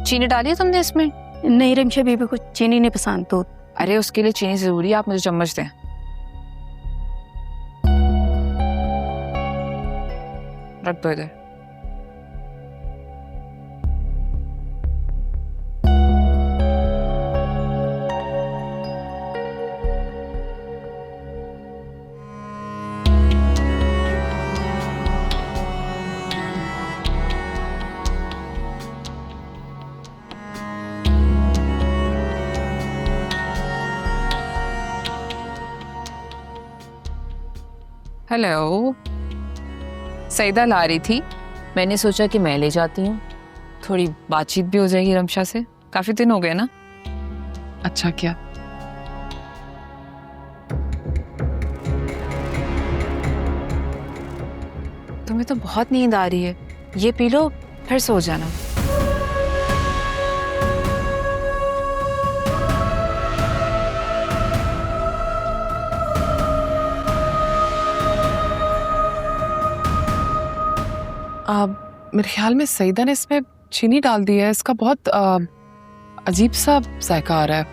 चीनी डाली है तुमने इसमें? नहीं रिमशा बीबी को चीनी नहीं पसंद तो। अरे उसके लिए चीनी जरूरी है, आप मुझे चम्मच दें। रख दो इधर। हेलो, सईदा ला रही थी, मैंने सोचा कि मैं ले जाती हूँ, थोड़ी बातचीत भी हो जाएगी रमशा से, काफी दिन हो गए ना। अच्छा क्या? तुम्हें तो बहुत नींद आ रही है, ये पी लो फिर सो जाना। मेरे ख्याल में सईदा ने इसमें चीनी डाल दी है, इसका बहुत अजीब सा जायका आ रहा है।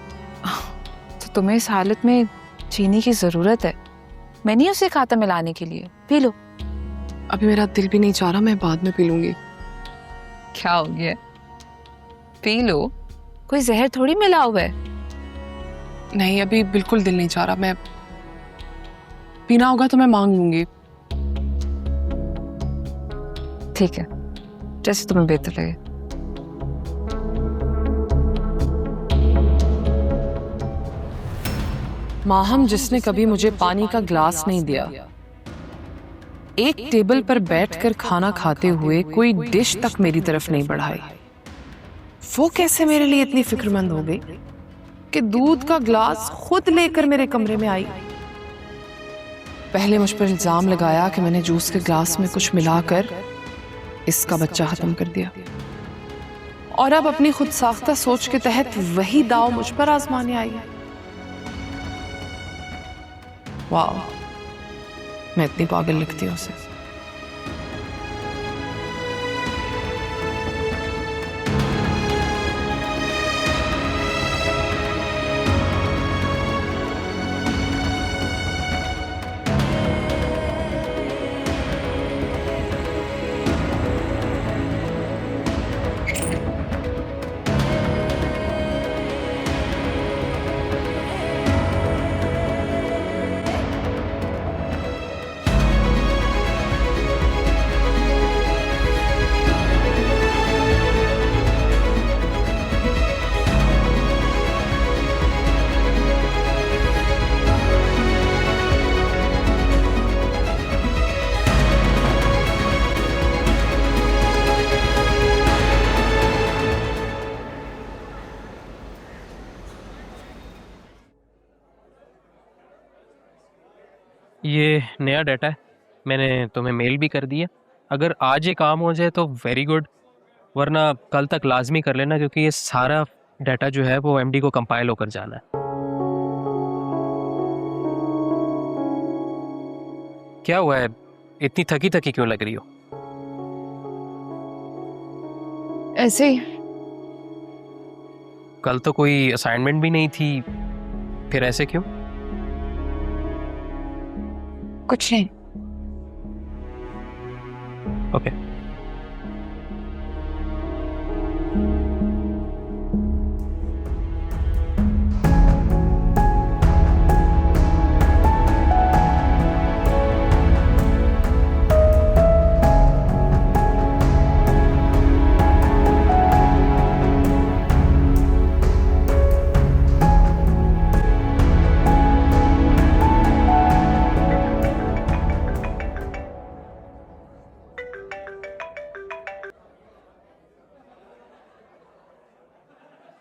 तो तुम्हें इस हालत में चीनी की जरूरत है? मैं नहीं उसे खाता मिलाने के लिए, पी लो। अभी मेरा दिल भी नहीं चाह रहा, मैं बाद में पी लूंगी। क्या हो गया? पी लो, कोई जहर थोड़ी मिला हुआ है। नहीं अभी बिल्कुल दिल नहीं चाह रहा, मैं पीना होगा तो मैं मांग लूंगी। ठीक है, जैसे तुम्हें बेहतर लगे। माहम जिसने कभी मुझे पानी का ग्लास नहीं दिया, एक टेबल पर बैठकर खाना खाते हुए कोई डिश तक मेरी तरफ नहीं बढ़ाई, वो कैसे मेरे लिए इतनी फिक्रमंद हो गई कि दूध का ग्लास खुद लेकर मेरे कमरे में आई। पहले मुझ पर इल्जाम लगाया कि मैंने जूस के ग्लास में कुछ मिलाकर इसका बच्चा खत्म कर दिया, और अब अपनी खुद साख्ता सोच के तहत वही दाव मुझ पर आजमाने आई है। वाह, मैं इतनी पागल लगती हूँ उसे। ये नया डाटा है, मैंने तुम्हें मेल भी कर दिया। अगर आज ये काम हो जाए तो वेरी गुड, वरना कल तक लाजमी कर लेना, क्योंकि ये सारा डाटा जो है वो एमडी को कंपाइल होकर जाना है। क्या हुआ है, इतनी थकी थकी क्यों लग रही हो? ऐसे ही। कल तो कोई असाइनमेंट भी नहीं थी, फिर ऐसे क्यों? कुछ नहीं। ओके।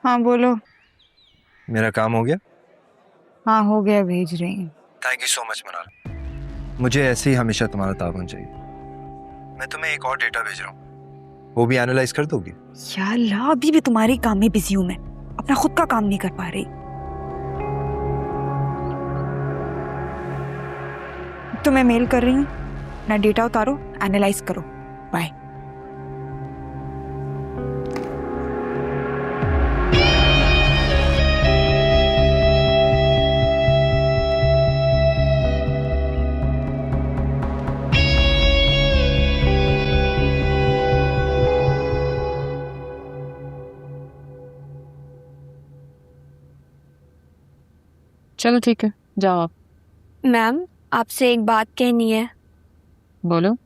हाँ बोलो। मेरा काम हो गया? हाँ हो गया, भेज रही हूँ। थैंक यू सो मच मनाल, मुझे ऐसे ही हमेशा तुम्हारा ताबन चाहिए। मैं तुम्हें एक और डेटा भेज रहा हूँ, वो भी एनालाइज कर दोगी? या अल्लाह, अभी भी तुम्हारे काम में बिजी हूँ मैं, अपना खुद का काम नहीं कर पा रही। तो मैं मेल कर रही हूँ, ना डेटा उतारो, एनालाइज करो। बाय। चलो ठीक है, जाओ आप। मैम, आपसे एक बात कहनी है। बोलो।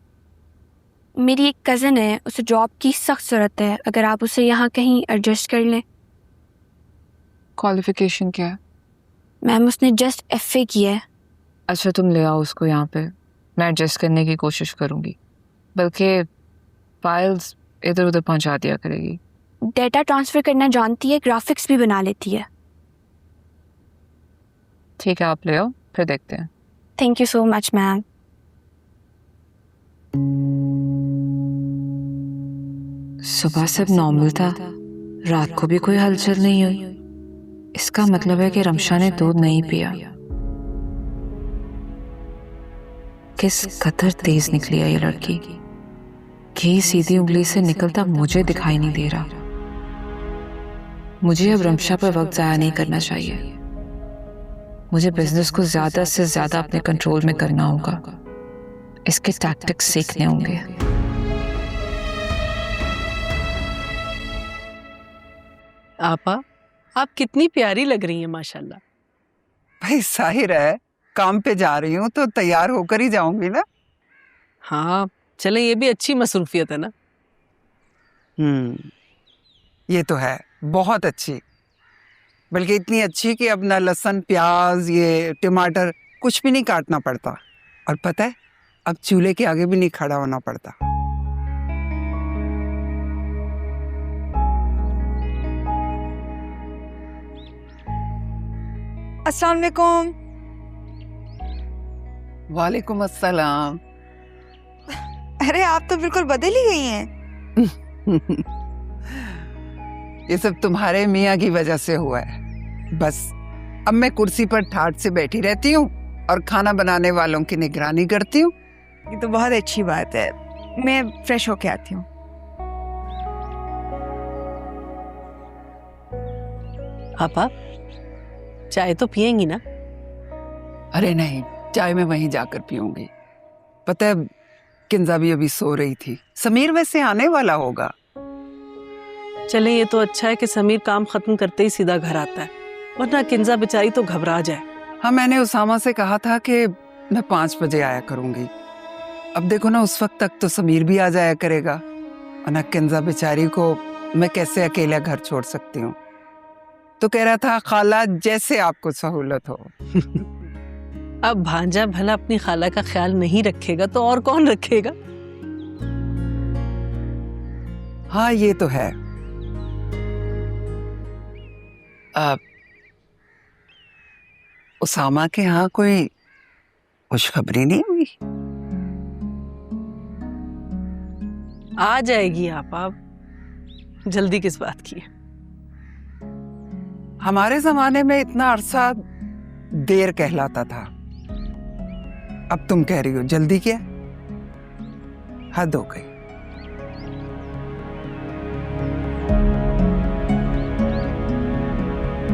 मेरी एक कज़न है, उसे जॉब की सख्त ज़रूरत है, अगर आप उसे यहाँ कहीं एडजस्ट कर लें। क्वालिफिकेशन क्या है? मैम, उसने जस्ट FA किया है। अच्छा, तुम ले आओ उसको यहाँ पे, मैं एडजस्ट करने की कोशिश करूँगी, बल्कि फाइल्स इधर उधर पहुँचा दिया करेगी। डेटा ट्रांसफ़र करना जानती है, ग्राफिक्स भी बना लेती है। ठीक है, आप ले आओ, फिर देखते हैं। Thank you so much ma'am. सुबह सब नॉर्मल था, रात को भी कोई हलचल नहीं हुई। इसका मतलब है कि रमशा ने दूध नहीं पिया। किस कदर तेज निकली है ये लड़की, घी सीधी उंगली से निकलता मुझे दिखाई नहीं दे रहा। मुझे अब रमशा पर वक्त जाया नहीं करना चाहिए। मुझे बिजनेस को ज्यादा से ज्यादा अपने कंट्रोल में करना होगा, इसके टैक्टिक्स सीखने होंगे। आपा, आप कितनी प्यारी लग रही हैं माशाल्लाह। भाई जाहिर है, काम पे जा रही हूँ तो तैयार होकर ही जाऊंगी ना। हाँ, चले, ये भी अच्छी मसरूफियत है ना। ये तो है, बहुत अच्छी, बल्कि इतनी अच्छी कि अब ना लहसुन प्याज ये टमाटर कुछ भी नहीं काटना पड़ता, और पता है अब चूल्हे के आगे भी नहीं खड़ा होना पड़ता। अस्सलाम वालेकुम। वालेकुम अस्सलाम। अरे आप तो बिल्कुल बदल ही गई हैं। ये सब तुम्हारे मियाँ की वजह से हुआ है। बस अब मैं कुर्सी पर ठाठ से बैठी रहती हूँ और खाना बनाने वालों की निगरानी करती हूँ। ये तो बहुत अच्छी बात है, मैं फ्रेश होके आती हूँ। आपा, चाय तो पियेंगी ना? अरे नहीं, चाय मैं वहीं जाकर पीऊंगी। पता है किंजा भी अभी सो रही थी, समीर वैसे आने वाला होगा। चले, ये तो अच्छा है कि समीर काम खत्म करते ही सीधा घर आता है, वरना किंजा बेचारी तो घबरा जाए। हाँ, मैंने उसामा से कहा था कि मैं 5 बजे आया करूंगी। अब देखो ना, उस वक्त तक तो समीर भी आ जाया करेगा, वरना किंजा बेचारी को मैं कैसे अकेला घर छोड़ सकती हूँ। तो कह रहा था खाला जैसे आपको सहूलत हो। अब भांजा भला अपनी खाला का ख्याल नहीं रखेगा तो और कौन रखेगा? हाँ, ये तो है। उसामा के यहाँ कोई खुशखबरी नहीं हुई? आ जाएगी आप जल्दी किस बात की है? हमारे जमाने में इतना अरसा देर कहलाता था, अब तुम कह रही हो जल्दी क्या? हद हो गई।